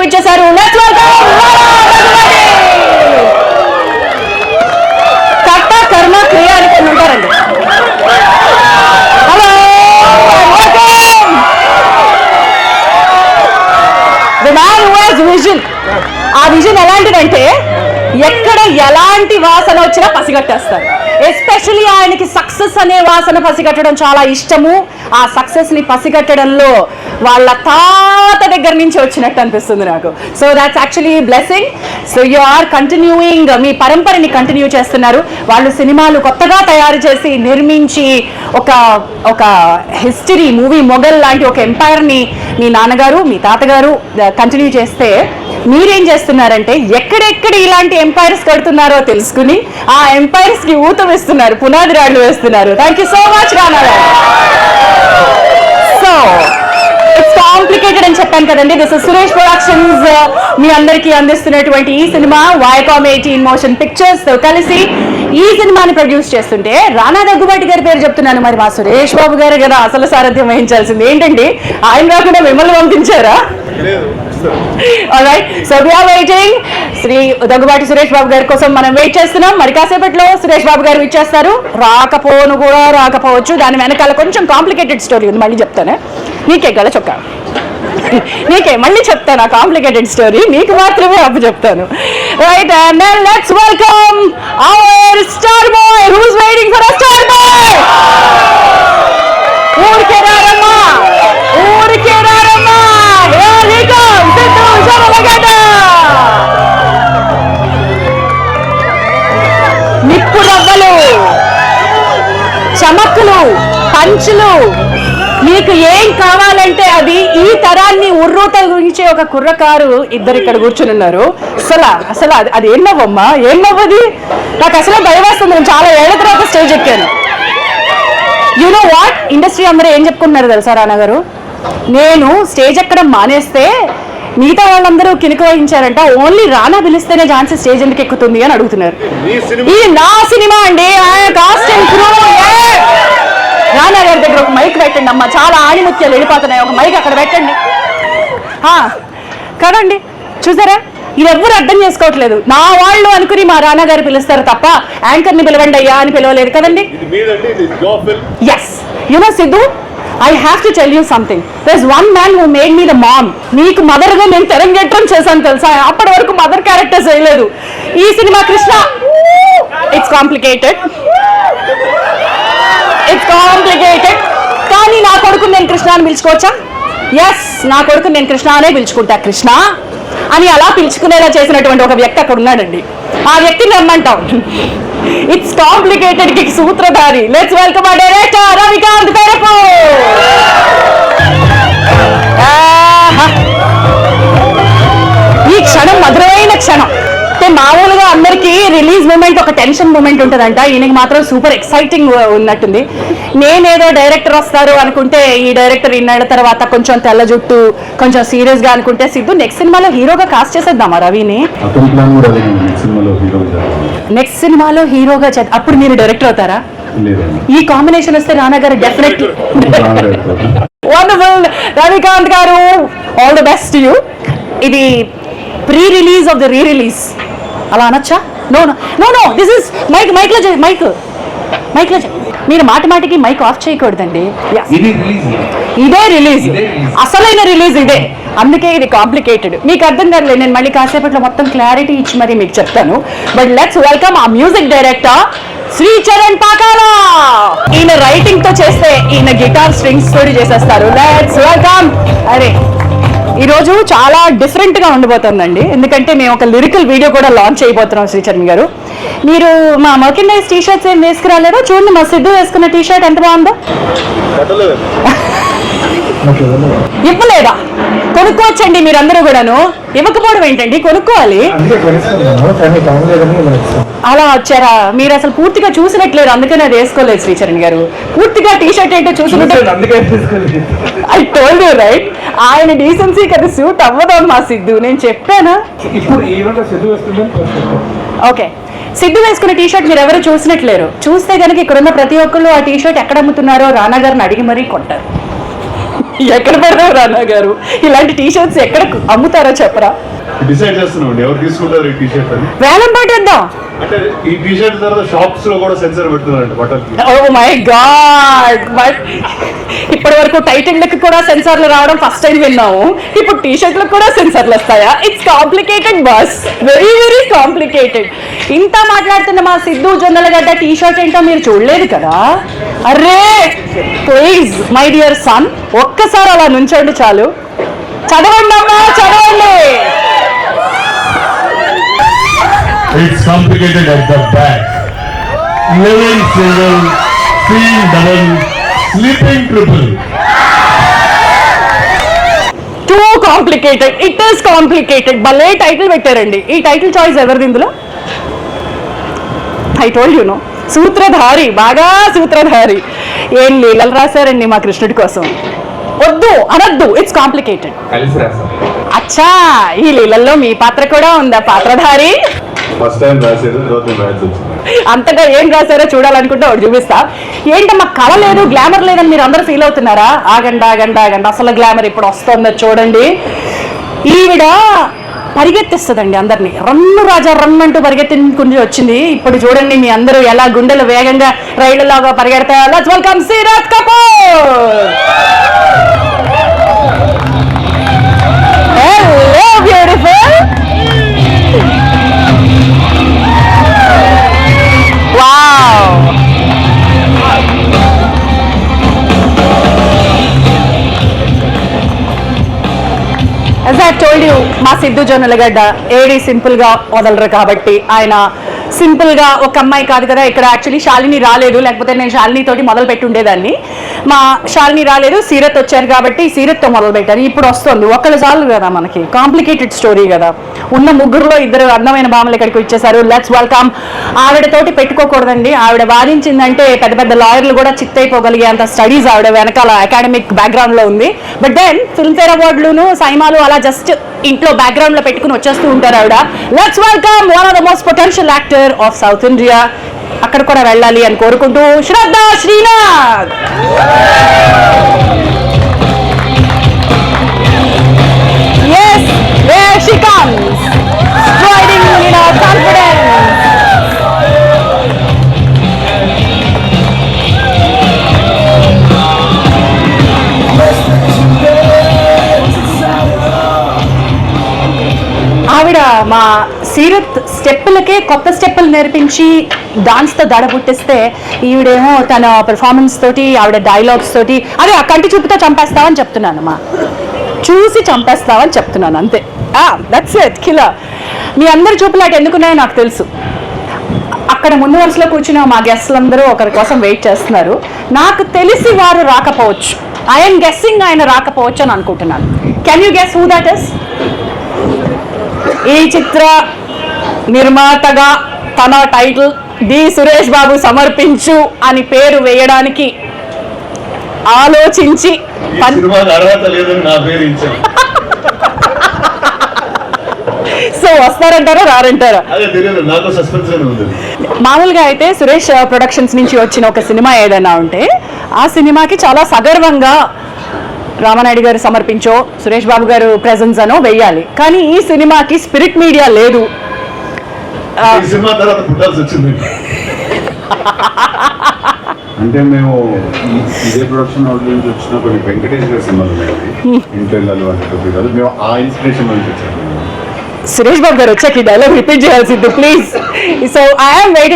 ఇచ్చేశారు. Let's welcome కర్త కర్మ క్రియ అని కొన్ని ఉంటారండి. Hello welcome the man who has vision. ఆ విజన్ ఎలాంటిదంటే ఎక్కడ ఎలాంటి వాసన వచ్చినా పసిగట్టేస్తారు. ఎస్పెషల్లీ ఆయనకి సక్సెస్ అనే వాసన పసిగట్టడం చాలా ఇష్టము. ఆ సక్సెస్ ని పసిగట్టడంలో వాళ్ళ తాత దగ్గర నుంచి వచ్చినట్టు అనిపిస్తుంది నాకు. So that's actually blessing. So you are continuing, మీ పరంపరని కంటిన్యూ చేస్తున్నారు. వాళ్ళు సినిమాలు కొత్తగా తయారు చేసి నిర్మించి ఒక హిస్టరీ మూవీ మొఘల్ లాంటి ఒక ఎంపైర్ని మీ నాన్నగారు మీ తాతగారు కంటిన్యూ చేస్తే మీరేం చేస్తున్నారంటే ఎక్కడెక్కడ ఇలాంటి ఎంపైర్స్ కడుతున్నారో తెలుసుకుని ఆ ఎంపైర్స్ కి ఊతం ఇస్తున్నారు, పునాది రాళ్లు వేస్తున్నారు. Thank you so much Rana. So it's complicated అని చెప్పాను కదండి. దిస్ ఇస్ సురేష్ ప్రొడక్షన్స్ మీ అందరికీ అందిస్తున్నటువంటి ఈ సినిమా వైకామ్ 18 మోషన్ పిక్చర్స్ తో కలిసి ఈ సినిమాని ప్రొడ్యూస్ చేస్తుంటే రానా దగ్గుబాటి గారి పేరు చెప్తున్నాను. మరి మా సురేష్ బాబు గారు కదా అసలు సారథ్యం వహించాల్సింది. ఏంటండి ఆయన రాకుండా మిమ్మల్ని పంపించారా? Alright, so we are waiting. Shri Daggubati Suresh Babu గారి కోసం మనం వెయిట్ చేస్తున్నాం. మరి కాసేపట్లో సురేష్ బాబు గారు ఇచ్చేస్తారు. రాకపోను కూడా రాకపోవచ్చు. దాని వెనకాల కొంచెం కాంప్లికేటెడ్ స్టోరీ ఉంది, మళ్ళీ చెప్తాను. నీకే గల చొక్కా, నీకే మళ్ళీ చెప్తాను ఆ కాంప్లికేటెడ్ స్టోరీ. నీకు మాత్రమే అప్పు చెప్తాను. Right, and then let's welcome our star boy who is waiting for a star boy. ఊరికే రారమ్మా, ఊరికే రారమ్మా. నిప్పు రవ్వలు, చమక్కులు, పంచులు, మీకు ఏం కావాలంటే అది ఈ తరాన్ని ఉర్రూత గురించే ఒక కుర్రకారు ఇద్దరు ఇక్కడ కూర్చుని ఉన్నారు. అసలు అది ఏం నవ్వమ్మా, ఏం నవ్వది? నాకు అసలే భయం వేస్తుంది. నేను చాలా ఏళ్ల తర్వాత స్టేజ్ ఎక్కాను. యు నో వాట్, ఇండస్ట్రీ అందరూ ఏం చెప్పుకుంటున్నారు తెలుసా రానా గారు? నేను స్టేజ్ ఎక్కడం మానేస్తే మిగతా వాళ్ళందరూ కినుక వహించారంట, ఓన్లీ రానా పిలిస్తేనే ఝాన్సీ స్టేజ్ ఎందుకు ఎక్కుతుంది అని అడుగుతున్నారు. ఇది నా సినిమా అండి, కాస్ట్ అండ్ క్రూ. రానా గారి దగ్గర ఒక మైక్ పెట్టండి అమ్మా, చాలా ఆణిముత్యాలు వెళ్ళిపోతున్నాయి. ఒక మైక్ అక్కడ పెట్టండి కదండి. చూసారా, ఇది ఎవ్వరు అర్థం చేసుకోవట్లేదు. నా వాళ్ళు అనుకుని మా రానా గారు పిలుస్తారు తప్ప యాంకర్ని పిలవండి అయ్యా అని పిలవలేదు కదండి. Yes, you know Siddhu, I have to tell you something. There's one man who made me the mom. నీకు మదర్ గా నేను తెరంగేట్రం చేశాను తెలుసా? అప్పటి వరకు మదర్ క్యారెక్టర్ చేయలేదు. ఈ సినిమా కృష్ణ, ఇట్స్ కాంప్లికేటెడ్, కానీ నా కొడుకు నేను కృష్ణ అని పిలుచుకోవచ్చా? ఎస్, నా కొడుకు నేను కృష్ణ అనే పిలుచుకుంటా. కృష్ణ అని అలా పిలుచుకునేలా చేసినటువంటి ఒక వ్యక్తి అక్కడ ఉన్నాడండి. ఆ వ్యక్తిని రమ్మంటాం. ఇట్స్ కాంప్లికేటెడ్ కి సూత్రధారి. లెట్స్ వెల్కమ్ ఆ డైరెక్టర్ రవికాంత్ పేరపు. ఈ క్షణం మధురైన క్షణం. మామూలుగా అందరికీ రిలీజ్ మూమెంట్ ఒక టెన్షన్ మూమెంట్ ఉంటుందంట, ఈయనకి మాత్రం సూపర్ ఎక్సైటింగ్ ఉన్నట్టుంది. నేనేదో డైరెక్టర్ వస్తారు అనుకుంటే ఈ డైరెక్టర్ ఇన్నాళ్ళ తర్వాత కొంచెం తెల్ల జుట్టు, కొంచెం సీరియస్ గా అనుకుంటే సిద్ధు నెక్స్ట్ సినిమాలో హీరోగా కాస్ట్ చేసేద్దామా రవిని? నెక్స్ట్ సినిమాలో హీరోగా అప్పుడు మీరు డైరెక్టర్ అవుతారా? ఈ కాంబినేషన్ వస్తే రానా గారు definitely. Wonderful Ravikanth garu, all the best you. ఇది pre release of the re release అలా అనొచ్చా? No no no no, this is mic. మైక్లో మీరు మాటికి మైక్ ఆఫ్ చేయకూడదండి. ఇదే రిలీజ్, అసలైన రిలీజ్ ఇదే, అందుకే ఇది కాంప్లికేటెడ్. మీకు అర్థం కాదులే, నేను మళ్ళీ కాసేపట్లో మొత్తం క్లారిటీ ఇచ్చి మరి మీకు చెప్తాను. బట్ లెట్స్ వెల్కమ్ ఆ మ్యూజిక్ డైరెక్టర్ శ్రీ చరణ్ పాకాల. ఈయన రైటింగ్ తో చేస్తే ఈయన గిటార్ స్ట్రింగ్స్ తోటి చేసేస్తారు. Let's welcome. అరే ఈరోజు చాలా డిఫరెంట్ గా ఉండబోతుందండి, ఎందుకంటే మేము ఒక లిరికల్ వీడియో కూడా లాంచ్ చేయబోతున్నాం. శ్రీచరణ్ గారు, మీరు మా మర్కండైజ్ టీ షర్ట్స్ ఏం వేసుకురాలేదో చూడండి. మా సిద్ధు వేసుకున్న టీ షర్ట్ ఎంత బాగుందో. ఇవ్వలేదా? కొనుక్కోవచ్చండి మీరందరూ కూడాను. ఇవ్వకపోవడం ఏంటండి, కొనుక్కోవాలి. అలా వచ్చారా మీరు? అసలు పూర్తిగా చూసినట్లేరు, అందుకని అది వేసుకోలేదు శ్రీచరణ్ గారు. పూర్తిగా టీ షర్ట్ ఏంటో చూసినట్టు. ఐ టోల్డ్ యూ రైట్, ఆయన డీసెన్సీకి అది సూట్ అవ్వదు మా సిద్ధు, నేను చెప్పానా? ఓకే, సిద్ధు వేసుకున్న టీ షర్ట్ మీరు ఎవరు చూసినట్లేరు. చూస్తే కనుక ఇక్కడున్న ప్రతి ఒక్కళ్ళు ఆ టీ షర్ట్ ఎక్కడ అమ్ముతున్నారో రానా గారిని అడిగి మరీ కొంటారు. ఎక్కడ పెడతావు రానా గారు? ఇలాంటి టీ షర్ట్స్ ఎక్కడ అమ్ముతారో చెప్పరా? డిసైడ్ చేస్తున్నాం ఎవరు తీసుకుంటారు ఈ టీ షర్ట్ అని. వేలం పెట్టేద్దాం. అంటే ఈ టీ షర్ట్ తర్వాత షాప్స్ లో కూడా సెన్సర్ పెడుతున్నారంట బట్టలకి. ఓ మై గాడ్, బట్ ఇప్పటి వరకు టైటిల్కి కూడా సెన్సార్లు రావడం ఫస్ట్ టైం విన్నాము. ఇప్పుడు టీ షర్ట్లకు కూడా సెన్సార్లు వస్తాయా? It's complicated boss, very very complicated. ఇంత మాట్లాడుతున్న మా సిద్ధు జొన్నలగడ్డ టీ షర్ట్ ఏంటో మీరు చూడలేదు కదా? అరే ప్లీజ్ మై డియర్ సన్, ఒక్కసారి అలా నుంచోండి చాలు. చదవండి అమ్మా, చదవండి. It's complicated at the back. Living single, seeing double, sleeping triple. Too complicated. It is complicated. భలే టైటిల్ పెట్టారండి. ఈ టైటిల్ చాయిస్ ఎవరిది ఇందులో? ఐ టోల్డ్ యు నో, సూత్రధారి, బాగా సూత్రధారి. ఏం లీలలు రాశారండి మా కృష్ణుడి కోసం. వద్దు అనద్దు, ఇట్స్ కాంప్లికేటెడ్. అచ్చా, ఈ లీలల్లో మీ పాత్ర కూడా ఉందా పాత్రధారి? ఫస్ట్ టైం రాసేది, తర్వాత మ్యాచ్ వచ్చింది. అంతగా ఏం రాశారో చూడాలనుకుంటే ఒకటి చూపిస్తా. ఏంటమ్మా కళ లేదు, గ్లామర్ లేదని మీరు అందరూ ఫీల్ అవుతున్నారా? ఆగండి ఆగండి ఆగండి, అసలు గ్లామర్ ఇప్పుడు వస్తుందో చూడండి. ఈవిడ పరిగెత్తిస్తుందండి అందరినీ. రన్ను రాజా రన్ అంటూ పరిగెత్తుకుని వచ్చింది. ఇప్పుడు చూడండి మీ అందరూ ఎలా గుండెలు వేగంగా రైళ్లలాగా పరిగెడతారు. Let's welcome Seerat Kapoor. Hello beautiful. Wow, as I told you, మా సిద్ధు జొన్నలగడ్డ ఏడి సింపుల్ గా వదలరు కాబట్టి ఆయన సింపుల్ గా ఒక అమ్మాయి కాదు కదా. ఇక్కడ యాక్చువల్లీ శాలిని రాలేదు, లేకపోతే నేను శాలిని తోటి మొదలు పెట్టి ఉండేదాన్ని. మా శాలిని రాలేదు, సీరత్ వచ్చారు కాబట్టి సీరత్తో మొదలు పెట్టాను. ఇప్పుడు వస్తుంది ఒకళ్ళు చాలు కదా, మనకి కాంప్లికేటెడ్ స్టోరీ కదా. ఉన్న ముగ్గురులో ఇద్దరు అందమైన భామలు ఇక్కడికి వచ్చేసారు. Let's welcome. ఆవిడతోటి పెట్టుకోకూడదండి. ఆవిడ వాదించిందంటే పెద్ద పెద్ద లాయర్లు కూడా చిత్తైపోగలిగే అంత స్టడీస్ ఆవిడ వెనకాల అకాడమిక్ బ్యాక్గ్రౌండ్ లో ఉంది. బట్ దెన్ ఫిల్మ్ఫేర్ అవార్డులను సైమాలు అలా జస్ట్ ఇంట్లో బ్యాక్గ్రౌండ్ లో పెట్టుకుని వచ్చేస్తూ ఉంటారు ఆవిడ. Let's welcome one of the most potential actor of south India. అక్కడ కూడా వెళ్ళాలి అని కోరుకుంటూ శ్రద్ధ Srinath. Yes, there she comes, striding in her confidence. ఆవిడ మా సీరత్ స్టెప్పులకే కొత్త స్టెప్పులు నేర్పించి డాన్స్తో దడ పుట్టిస్తే, ఈవిడేమో తన పెర్ఫార్మెన్స్ తోటి ఆవిడ డైలాగ్స్ తోటి అదే ఆ కంటి చూపుతో చంపేస్తావని చెప్తున్నాను, మా చూసి చంపేస్తావని చెప్తున్నాను అంతే. That's it killer. మీ అందరి చూపులు అటు ఎందుకున్నాయో నాకు తెలుసు. అక్కడ ముందు వరుసలో కూర్చున్న మా గెస్ట్లందరూ ఒకరి కోసం వెయిట్ చేస్తున్నారు. నాకు తెలిసి వారు రాకపోవచ్చు. ఐఎమ్ గెస్సింగ్ ఆయన రాకపోవచ్చు అని అనుకుంటున్నాను. Can you guess who that is? ఈ చిత్ర నిర్మాతగా తన టైటిల్ డి సురేష్ బాబు సమర్పించు అని పేరు వేయడానికి ఆలోచించి సో వస్తారంటారా రారంటారా? మామూలుగా అయితే సురేష్ ప్రొడక్షన్స్ నుంచి వచ్చిన ఒక సినిమా ఏదైనా ఉంటే ఆ సినిమాకి చాలా సగర్వంగా రామానాయుడు గారు సమర్పించో, సురేష్ బాబు గారు ప్రెజెన్స్ అనో వెయ్యాలి. కానీ ఈ సినిమాకి స్పిరిట్ మీడియా లేదు. అంటే మేము ఇదే ప్రొడక్షన్ హౌస్ నుంచి వచ్చిన కొన్ని వెంకటేష్ గారి సినిమాలు ఇంటర్నల్ అంటే మేము ఆ ఇన్స్పిరేషన్ నుంచి వచ్చాము. సురేష్ బాబు గారు వచ్చాక ఈ డైలాగ్ రిపీట్ చేయాల్సింది ప్లీజ్. So I'm waiting